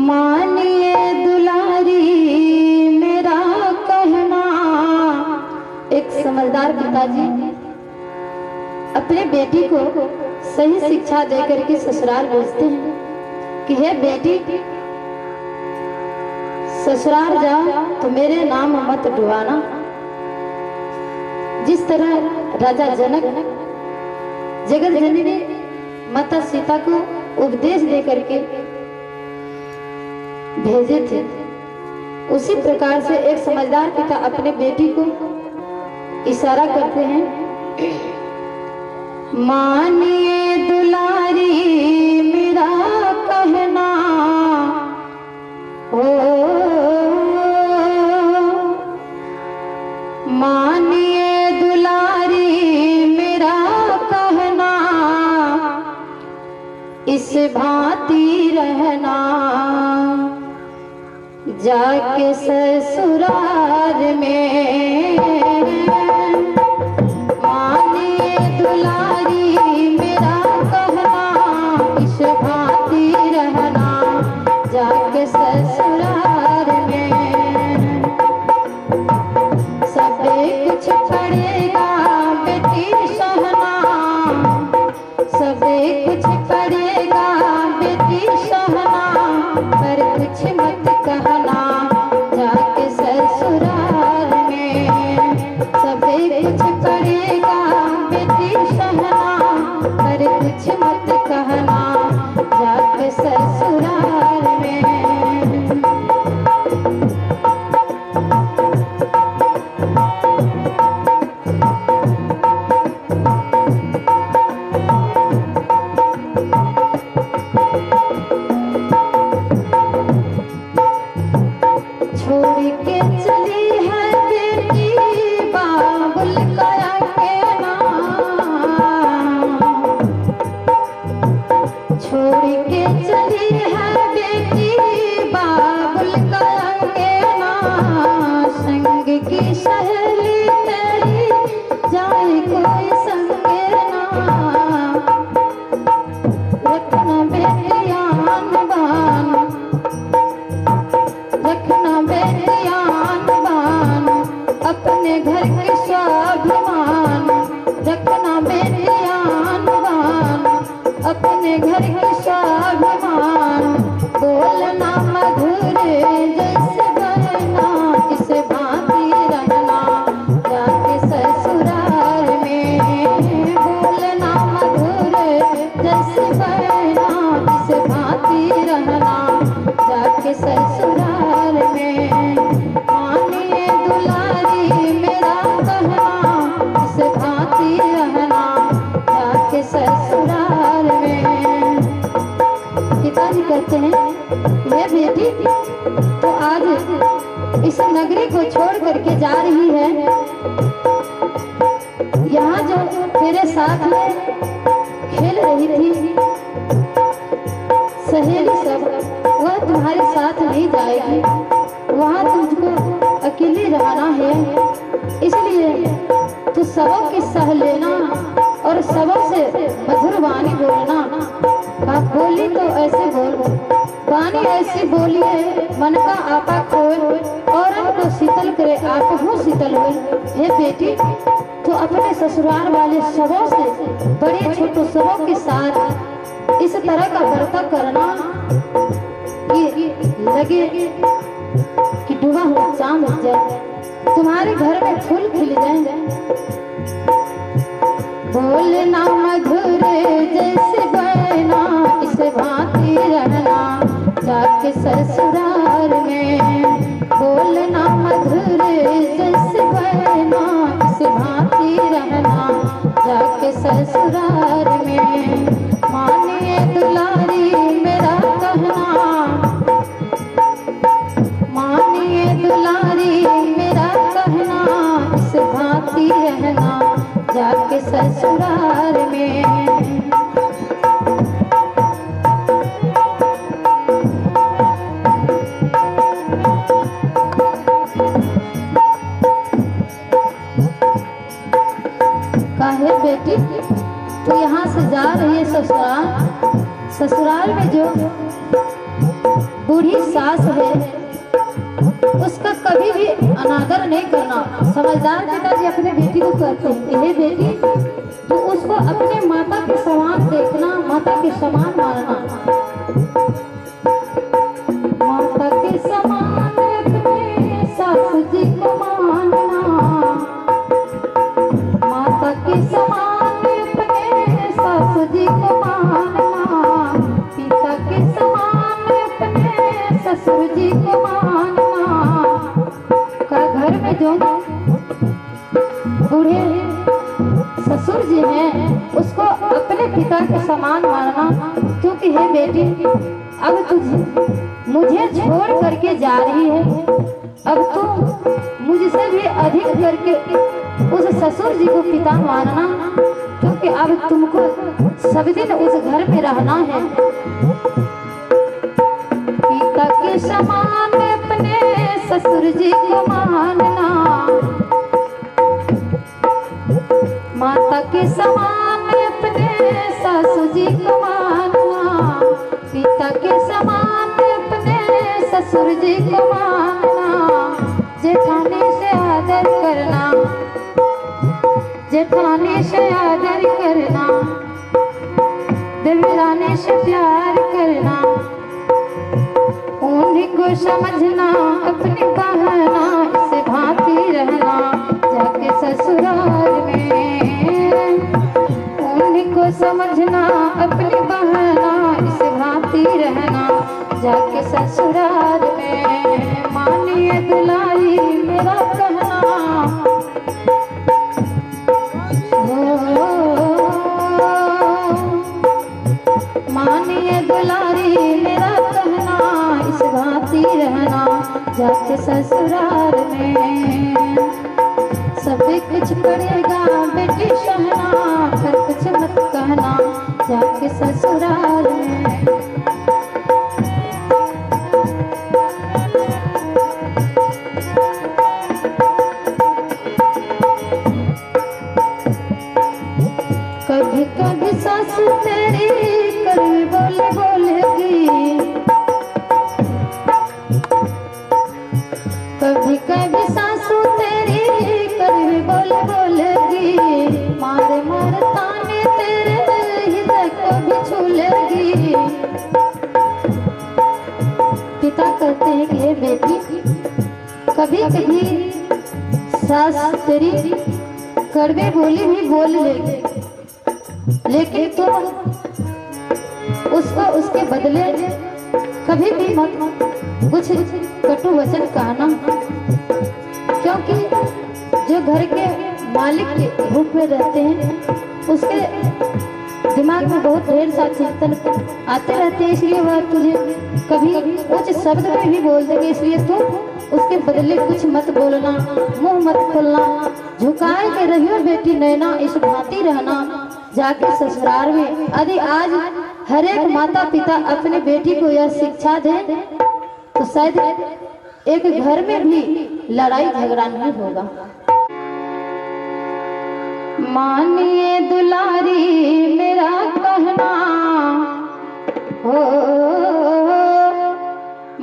मानिए दुलारी मेरा कहना। एक समझदार पिताजी अपने बेटी को सही शिक्षा देकर के ससुराल भेजते हैं कि हे बेटी, ससुराल जाओ तो मेरे नाम मत डुबाना। जिस तरह राजा जनक जगत जननी ने माता सीता को उपदेश देकर के भेजे थे, उसी प्रकार से एक समझदार पिता अपने बेटी को इशारा करते हैं, मानिए दुलारी मेरा कहना। ओ मानिए दुलारी मेरा कहना, इस भांति रहना जाके ससुराल में। मानिए दुलारी मेरा कहना, इस भांति रहना जाके ससुराल में। सबे कुछ पड़ेगा बेटी सहना, सबे कुछ पड़ेगा बेटी सहना, पर कुछ मत कहना जाके ससुराल में। सबे कुछ पड़ेगा बेटी सहना, पर कुछ मत कहना जाके ससुराल में। छोड़ के चली है बेटी बाबुल काया के नाम। छोड़ के चली है बेटी बाबुल काया के नाम। संग की सहेली तेरी जाए कोई संगे ना। रखना बेटियान बान, रखना बेटियान बान, अपने घर के स्वाभिमान। रखना बेटियान बान, अपने घर के स्वाभिमान। बोलना मधुर जैसे बहना, इस भांति रहना जाके ससुराल में। बोलना मधुर जैसे बहना, इस भांति रहना जाके ससुराल में। मानिए दुलारी मेरा कहना, इस भांति रहना जाके ससुराल में। पिताजी कहते हैं, ये बेटी तो आज इस नगरी को छोड़ करके जा रही है। यहाँ जो तेरे साथ में खेल रही थी सहेली सब, वह तुम्हारे साथ नहीं जाएगी। वहाँ तुझको अकेले रहना है, इसलिए तू सबों की सह लेना और सबों से मधुर वाणी बोलना। आप बोली तो ऐसे बोलो, वाणी ऐसी बोलिए मन का आपा खोए और को शीतल करे आप हूँ शीतल हुए। हे बेटी, तो अपने ससुराल वाले सबों से, बड़े छोटे सबों के साथ इस तरह का बर्ताव करना कि लगे कि डूबा हुआ चांद उग जाए, तुम्हारे घर में फूल खिल जाए। बोलना मधुर जैसे बहना, इस भांति रहना जाके ससुराल में। बोलना मधुर जैसे बहना, इस भांति रहना जाके ससुराल में। मानिए दुलारी मेरा कहना, मानिए दुलारी मेरा कहना, इस भांति रहना जाके ससुराल में। काहे बेटी, तू यहाँ से जा रही है ससुराल। ससुराल में जो बूढ़ी सास है उसका कभी भी अनादर नहीं करना। समझदार पिताजी अपने बेटी को कहते हैं कि हे बेटी, तो उसको अपने माता के समान देखना, माता के समान मानना। माता के समान अपने सासू जी को मानना, माता के समान अपने सासू जी को मानना, पिता के समान अपने ससुर जी को मानना। का घर में जो बूढ़े ससुर जी हैं उसको अपने पिता के समान मानना। क्योंकि हे बेटी, अब तुझे मुझे छोड़ करके जा रही है, अब तू मुझसे भी अधिक करके उस ससुर जी को पिता मानना। क्योंकि अब तुमको सब दिन उस घर में रहना है। पिता के समान अपने ससुर जी को मानना, माता के समान अपने सासू जी को मानना, पिता के समान अपने ससुर जी को मानना। जेठानी से आदर करना, जेठानी से आदर करना, देवरानी से प्यार करना, उन्हीं को समझना, अपनी बहना से भांति रहना। जाके ससुराल में उन्हीं को समझना, अपनी बहना से भांति रहना। जाके ससुराल में मानिए दुलारी मेरा कहना, मानिए दुलारी मेरा कहना, इस भांति रहना। जाके ससुराल में सब कुछ पड़ेगा बेटी सहना, फिर कुछ मत कहना। जाके ससुराल में कभी कभी सासू तेरी कभी बोले बोलेगी, कभी कभी सासू तेरी कभी बोले बोलेगी। मारे मारे ताने तेरे हृदय को भी छूलेगी। पिता कहते हैं कि हे बेटी, कभी कभी सास तेरी कड़वे बोली भी बोल लेगी, लेकिन तुम उसको उसके बदले कभी भी मत कुछ कटु वचन कहना। क्योंकि जो घर के मालिक के रूप में रहते हैं उसके दिमाग में बहुत ढेर सा चिंतन आते रहते हैं, इसलिए वह तुझे कभी कुछ शब्द में भी बोल देंगे। इसलिए तुम उसके बदले कुछ मत बोलना, मुंह मत खोलना, झुकाए के रहियो बेटी नैना, इस भांति रहना। जाके ससुराल में यदि आज हर एक माता पिता अपने बेटी को यह शिक्षा दे तो शायद एक घर में भी लड़ाई झगड़ा नहीं होगा। मानिए दुलारी मेरा कहना, हो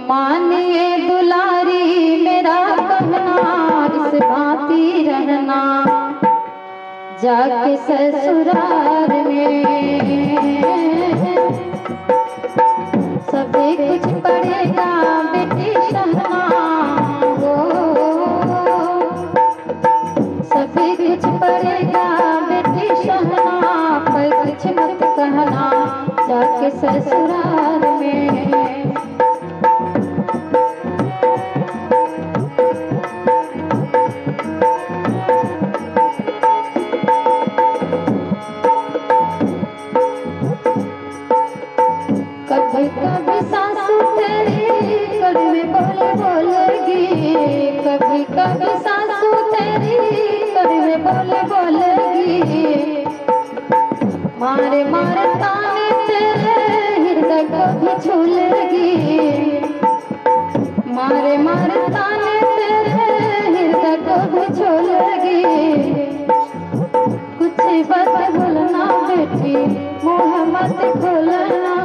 मानिए दुलारी मेरा कहना, इस भांति रहना। जाके ससुराल में सभी कुछ पड़ेगा बेटी सहना, हो सभी कुछ पड़ेगा बेटी सहना, पर कुछ मत कहना। जाके ससुराल में कभी कभी सासू तेरी कड़वे बोले बोलेगी, कभी कभी सासू तेरी कड़वे बोले बोलेगी। मारे मारे ताने तेरे हृदय को भी छूलेगी, मारे मारे ताने तेरे हृदय को भी छूलेगी। कुछ बात बोलना बेटी, मुँह मत खोलना,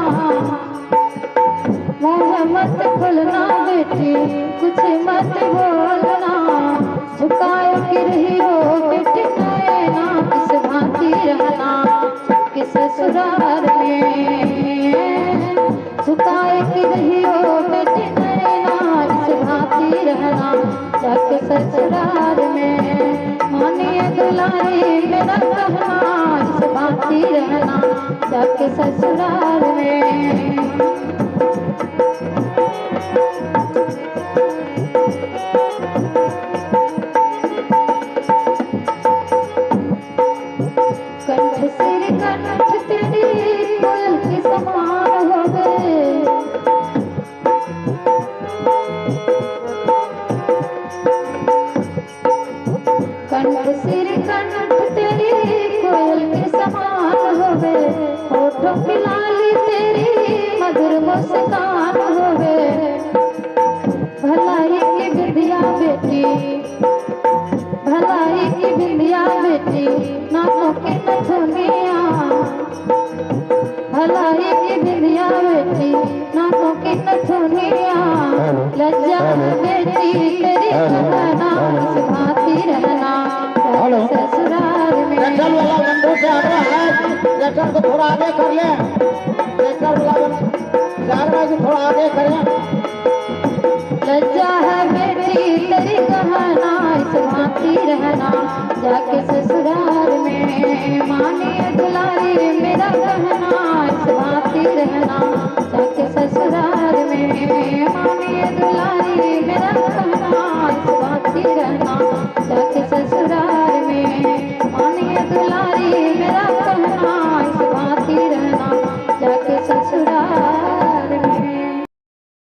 मुँह मत खोलना बेटी, कुछ मत बोलना, झुकाए के रही हो बेटी नैना, किस भांति रहना सबके ससुराल में, झुकाए के रही हो बेटी नैना, किस भांति रहना सबके ससुराल में, मानिए दुलारी मेरा कहना, इस भांति रहना सबके ससुराल में। कंठ सिर कंठ तेरी कोयल के समान हो गए, कंठ सिर कंठ तेरी कोयल के समान हो गए, होठों की लाली तेरी मधुर मुस्कान हो गए, भलाई की विद्या बेटी, भलाई की विद्या बेटी, नाकों की नथुनिया, भलाई की विद्या बेटी, नाकों की नथुनिया, लज्जा बेटी तेरी कहना, इस भांति रहना ससुराल में। ट्रैक्टर वाला बंधु से हटो हाथ, ट्रैक्टर को थोड़ा आगे कर ले, ट्रैक्टर वाला बंधु थोड़ा आगे करें। लज्जा है बेटी तेरी कहना, इस भांति रहना जाके ससुराल में, मानिए दुलारी मेरा कहना, इस भांति रहना जाके ससुराल में, मानिए दुलारी मेरा कहना, इस भांति रहना जाके ससुराल में, मानिए दुलारी मेरा कहना,